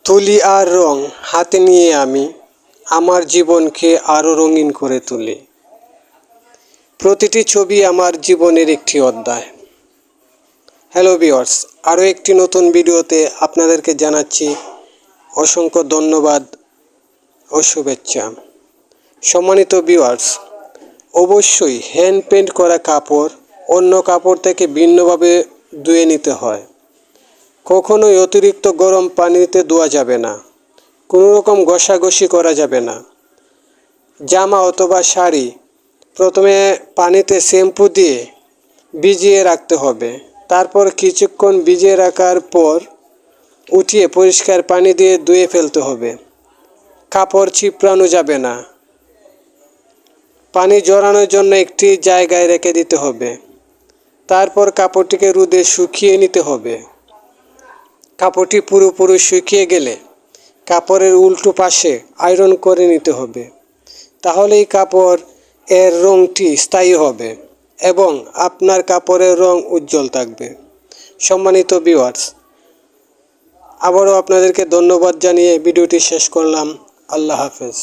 তুলি আর রং হাতে নিয়ে আমি আমার জীবনকে আরও রঙিন করে তুলি। প্রতিটি ছবি আমার জীবনের একটি অধ্যায়। হ্যালো ভিউয়ার্স, আরও একটি নতুন ভিডিওতে আপনাদেরকে জানাচ্ছি অসংখ্য ধন্যবাদ ও শুভেচ্ছা। সম্মানিত ভিউয়ার্স, অবশ্যই হ্যান্ড পেইন্ট করা কাপড় অন্য কাপড় থেকে ভিন্নভাবে ধুয়ে নিতে হয়। কখনোই অতিরিক্ত গরম পানিতে ধোয়া যাবে না। কোনো রকম ঘষাঘষি করা যাবে না। জামা অথবা শাড়ি প্রথমে পানিতে শ্যাম্পু দিয়ে ভিজিয়ে রাখতে হবে। তারপর কিছুক্ষণ ভিজিয়ে রাখার পর উঠিয়ে পরিষ্কার পানি দিয়ে ধুয়ে ফেলতে হবে। কাপড় চিপড়ানো যাবে না। পানি ঝরানোর জন্য একটি জায়গায় রেখে দিতে হবে। তারপর কাপড়টিকে রোদে শুকিয়ে নিতে হবে। কাপড়টি পুরোপুরি শুকিয়ে গেলে কাপড়ের উল্টো পাশে আয়রন করে নিতে হবে। তাহলেই কাপড় এর রঙটি স্থায়ী হবে এবং আপনার কাপড়ের রং উজ্জ্বল থাকবে। সম্মানিত ভিউয়ার্স, আবারও আপনাদেরকে ধন্যবাদ জানিয়ে ভিডিওটি শেষ করলাম। আল্লাহ হাফেজ।